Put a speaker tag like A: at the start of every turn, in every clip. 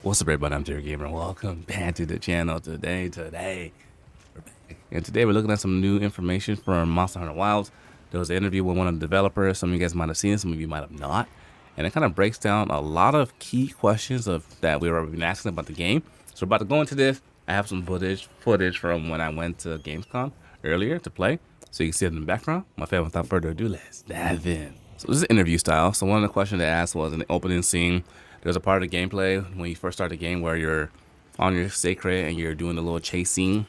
A: What's up, everybody? I'm Jerry Gamer. Welcome back to the channel today. We're back. And today we're looking at some new information from Monster Hunter Wilds. There was an interview with one of the developers. Some of you guys might have seen it, some of you might have not. And it kind of breaks down a lot of key questions that we were been asking about the game. So we're about to go into this. I have some footage from when I went to Gamescom earlier to play. So you can see it in the background. My family, without further ado, let's dive in. So this is interview style. So one of the questions they asked was in the opening scene. There's a part of the gameplay when you first start the game where you're on your sacred and you're doing the little chase scene.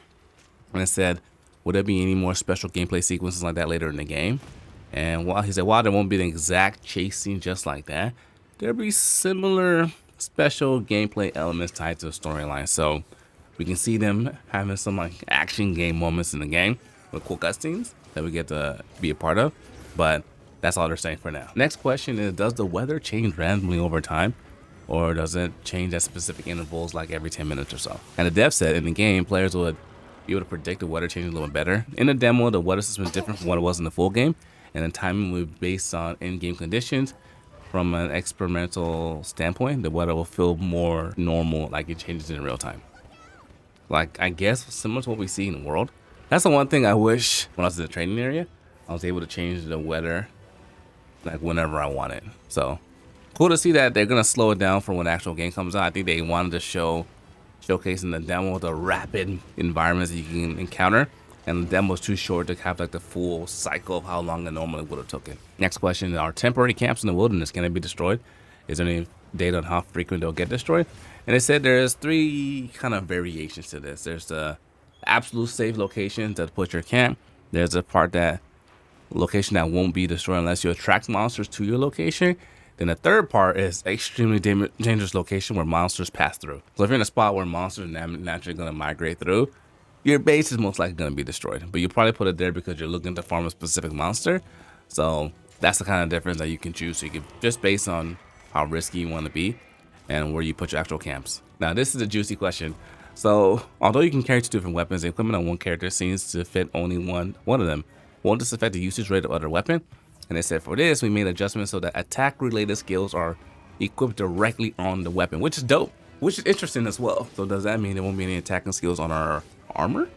A: And it said, would there be any more special gameplay sequences like that later in the game? And while he said, while there won't be an exact chase scene just like that, there'll be similar special gameplay elements tied to the storyline. So we can see them having some like action game moments in the game with cool cutscenes that we get to be a part of. But that's all they're saying for now. Next question is, does the weather change randomly over time? Or does it change at specific intervals like every 10 minutes or so? And the dev said in the game, players would be able to predict the weather changing a little bit better. In the demo, the weather system is different from what it was in the full game, and the timing will be based on in-game conditions. From an experimental standpoint, the weather will feel more normal, like it changes in real time. Like, I guess similar to what we see in the world. That's the one thing I wish when I was in the training area, I was able to change the weather like whenever I wanted. So cool to see that they're gonna slow it down for when the actual game comes out. I think they wanted to showcase in the demo the rapid environments that you can encounter, and the demo was too short to have like the full cycle of how long it normally would have taken. Next question: are temporary camps in the wilderness, can they be destroyed? Is there any data on how frequent they'll get destroyed? And they said there's three kind of variations to this. There's the absolute safe location to put your camp. There's a part that location that won't be destroyed unless you attract monsters to your location. Then the third part is extremely dangerous location where monsters pass through. So if you're in a spot where monsters are naturally going to migrate through, your base is most likely going to be destroyed. But you probably put it there because you're looking to farm a specific monster. So that's the kind of difference that you can choose. So you can just based on how risky you want to be and where you put your actual camps. Now this is a juicy question. So although you can carry two different weapons, the equipment on one character seems to fit only one of them. Won't this affect the usage rate of other weapon? And they said for this, we made adjustments so that attack-related skills are equipped directly on the weapon, which is dope, which is interesting as well. So does that mean there won't be any attacking skills on our armor?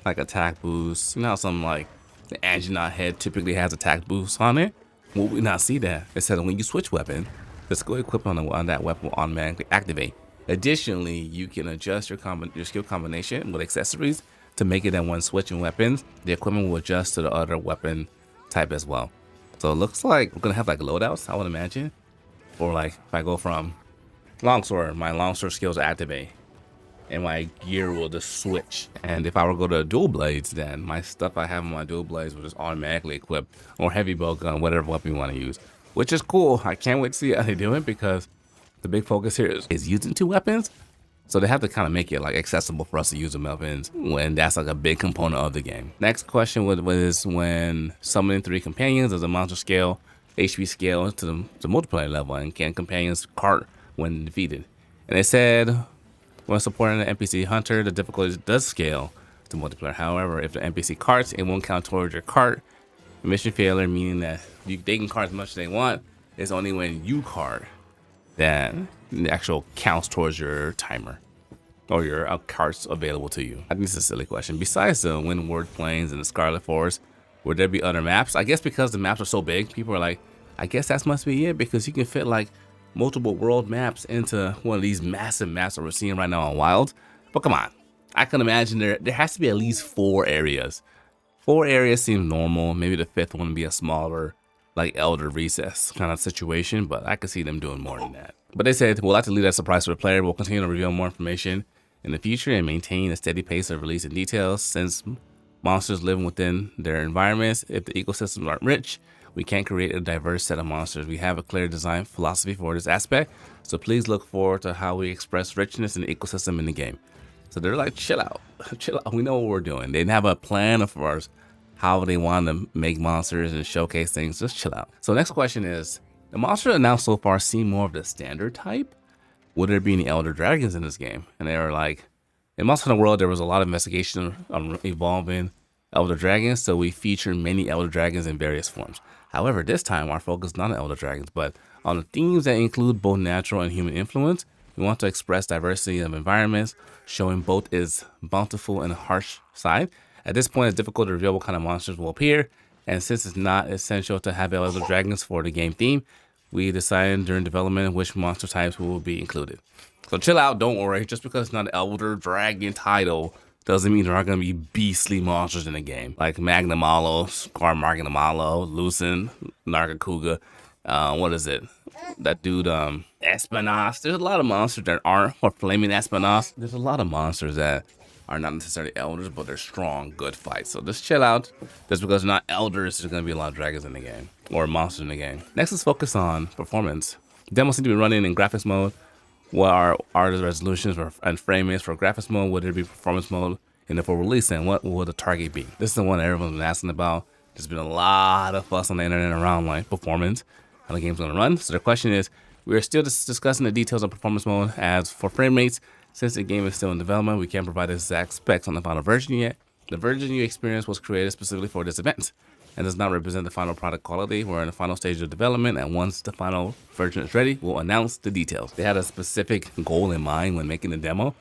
A: Like attack boosts, you know how some like the Anjanath head typically has attack boosts on it? Will we not see that? It said when you switch weapon, the skill equipment on that weapon will automatically activate. Additionally, you can adjust your skill combination with accessories to make it that when switching weapons, the equipment will adjust to the other weapon type as well. So it looks like we're gonna have like loadouts, I would imagine. Or like if I go from Longsword, my Longsword skills activate and my gear will just switch. And if I were to go to dual blades, then my stuff I have on my dual blades will just automatically equip, or heavy bow gun, whatever weapon you want to use. Which is cool. I can't wait to see how they do it because the big focus here is using two weapons. So they have to kind of make it like accessible for us to use the weapons when that's like a big component of the game. Next question was when summoning 3 companions, does the monster scale, HP scale to the multiplayer level, and can companions cart when defeated? And they said when supporting the NPC hunter, the difficulty does scale to multiplayer. However, if the NPC carts, it won't count towards your cart. Mission failure, meaning that they can cart as much as they want. It's only when you cart that the actual counts towards your timer or your carts available to you. I think this is a silly question. Besides the Windward Plains and the Scarlet Forest, would there be other maps? I guess because the maps are so big, people are like, I guess that must be it, because you can fit like multiple world maps into one of these massive maps that we're seeing right now on Wild. But come on, I can imagine there has to be at least 4 areas. 4 areas seem normal. Maybe the 5th one would be a smaller, like Elder Recess kind of situation, but I could see them doing more than that. But they said we'll have to leave that surprise for the player. We'll continue to reveal more information in the future and maintain a steady pace of releasing details. Since monsters live within their environments, if the ecosystems aren't rich, we can't create a diverse set of monsters. We have a clear design philosophy for this aspect, so please look forward to how we express richness in the ecosystem in the game. So they're like, chill out, chill out. We know what we're doing. They didn't have a plan of ours how they want to make monsters and showcase things. Just chill out. So next question is, the monsters announced so far seem more of the standard type. Would there be any Elder Dragons in this game? And they were like, in Monster Hunter World, there was a lot of investigation on evolving Elder Dragons, so we feature many Elder Dragons in various forms. However, this time our focus is not on Elder Dragons, but on the themes that include both natural and human influence. We want to express diversity of environments, showing both its bountiful and harsh side. At this point, it's difficult to reveal what kind of monsters will appear, and since it's not essential to have elder dragons for the game theme, we decided during development which monster types will be included. So chill out, don't worry. Just because it's not an elder dragon title doesn't mean there aren't going to be beastly monsters in the game, like Magnamalo, Scarmagnamalo, Lucin, Nargacuga. What is it? That dude, Espinas. There's a lot of monsters that aren't, or Flaming Espinas. There's a lot of monsters that are not necessarily elders, but they're strong, good fights. So just chill out. Just because they're not elders, there's going to be a lot of dragons in the game, or monsters in the game. Next is focus on performance. Demos seem to be running in graphics mode. What are the resolutions and frame rates for graphics mode? Would there be performance mode in the full release? And what will the target be? This is the one everyone's been asking about. There's been a lot of fuss on the internet around like performance, how the game's gonna run. So the question is, we are still discussing the details of performance mode. As for frame rates, since the game is still in development, we can't provide exact specs on the final version yet. The version you experience was created specifically for this event and does not represent the final product quality. We're in the final stage of development, and once the final version is ready, we'll announce the details. They had a specific goal in mind when making the demo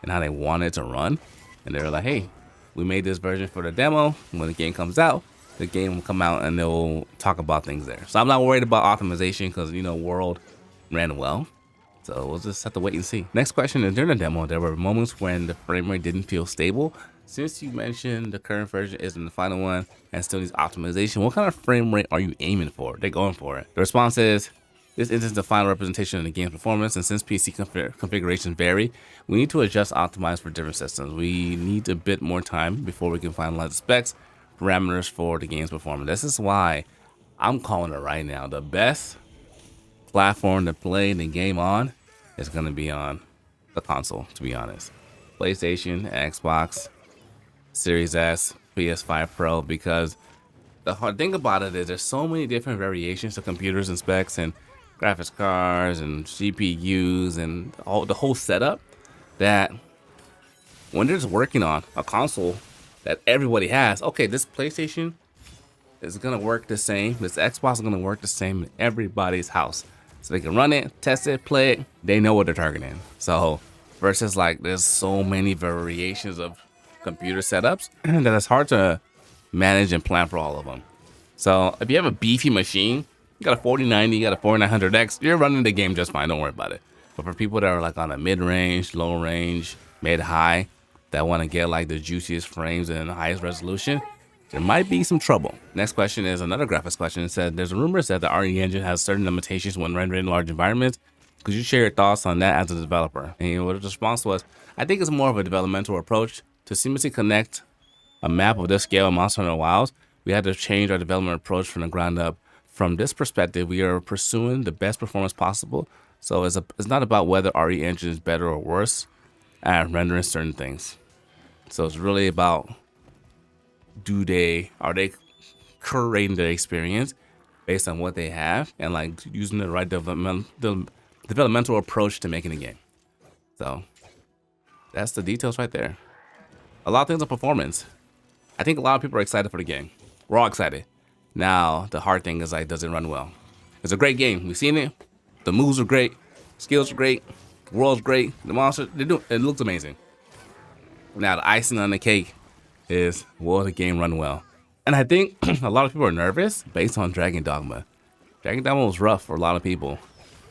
A: and how they wanted it to run. And they were like, hey, we made this version for the demo. When the game comes out, the game will come out and they'll talk about things there. So I'm not worried about optimization because, you know, World ran well. So we'll just have to wait and see. Next question is, during the demo, there were moments when the frame rate didn't feel stable. Since you mentioned the current version isn't the final one and still needs optimization, what kind of frame rate are you aiming for? They're going for it. The response is, this isn't the final representation of the game's performance, and since PC configurations vary, we need to adjust optimize for different systems. We need a bit more time before we can finalize the specs, parameters for the game's performance. This is why I'm calling it right now. The best platform to play the game on is going to be on the console, to be honest. PlayStation, Xbox, Series S, PS5 Pro, because the hard thing about it is there's so many different variations to computers and specs and graphics cards and GPUs and the whole setup, that when they're just working on a console that everybody has, okay, this PlayStation is gonna work the same, this Xbox is gonna work the same in everybody's house. So they can run it, test it, play it, they know what they're targeting. So versus like there's so many variations of computer setups that it's hard to manage and plan for all of them. So if you have a beefy machine, you got a 4090, you got a 4900X, you're running the game just fine, don't worry about it. But for people that are like on a mid-range, low-range, mid-high, that want to get like the juiciest frames and the highest resolution, there might be some trouble. Next question is another graphics question. It said, there's rumors that the RE engine has certain limitations when rendering large environments. Could you share your thoughts on that as a developer? And what the response was, I think it's more of a developmental approach. To seamlessly connect a map of this scale in Monster Hunter Wilds, we had to change our development approach from the ground up. From this perspective, we are pursuing the best performance possible. So it's not about whether RE engine is better or worse at rendering certain things. So it's really about, are they curating the experience based on what they have and like using the right developmental approach to making a game. So that's the details right there. A lot of things on performance. I think a lot of people are excited for the game. We're all excited. Now, the hard thing is like, does it run well? It's a great game. We've seen it. The moves are great. Skills are great. The world's great. The monsters, it looks amazing. Now, the icing on the cake is, will the game run well? And I think a lot of people are nervous based on Dragon Dogma. Dragon Dogma was rough for a lot of people.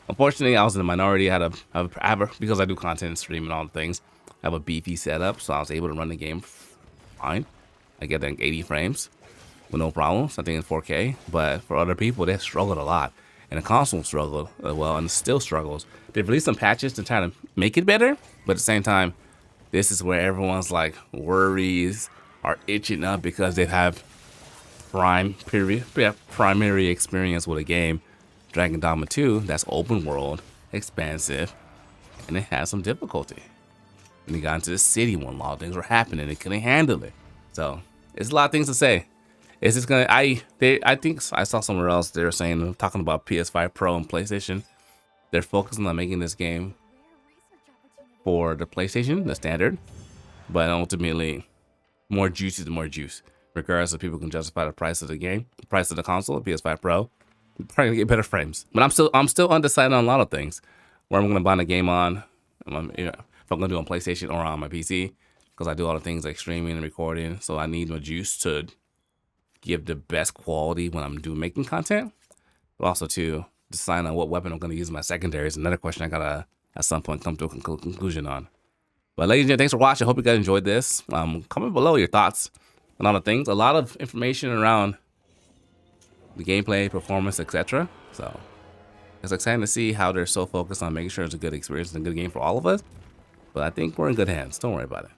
A: Unfortunately, I was in the minority. Because I do content, stream, and all the things, I have a beefy setup, so I was able to run the game fine. I get like 80 frames with no problems. I think in 4K. But for other people, they struggled a lot. And the console struggled as well, and still struggles. They've released some patches to try to make it better, but at the same time, this is where everyone's like worries are itching up because they have primary experience with a game, Dragon Dogma 2, that's open world, expansive, and it has some difficulty. And they got into the city when a lot of things were happening, they couldn't handle it. So it's a lot of things to say. It's just gonna, I think I saw somewhere else they were saying, talking about PS5 Pro and PlayStation, they're focusing on making this game for the PlayStation, the standard, but ultimately more juice is more juice. Regardless if people can justify the price of the game, the price of the console, the PS5 Pro, you're probably gonna get better frames. But I'm still undecided on a lot of things. Where I'm gonna buy the game on, if I'm gonna do it on PlayStation or on my PC, because I do all the things like streaming and recording. So I need my juice to give the best quality when I'm making content. But also to decide on what weapon I'm gonna use in my secondary is another question I gotta at some point come to a conclusion on. But ladies and gentlemen, thanks for watching. I hope you guys enjoyed this. Comment below your thoughts on all the things. A lot of information around the gameplay, performance, etc. So it's exciting to see how they're so focused on making sure it's a good experience and a good game for all of us. But I think we're in good hands. Don't worry about it.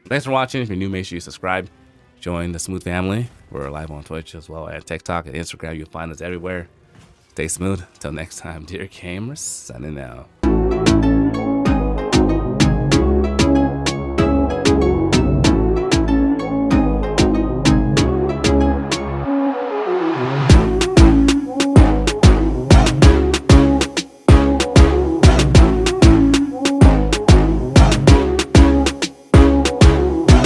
A: Thanks for watching. If you're new, make sure you subscribe. Join the Smooth family. We're live on Twitch as well as TikTok and Instagram. You'll find us everywhere. Stay smooth. Until next time, dear gamers, signing out.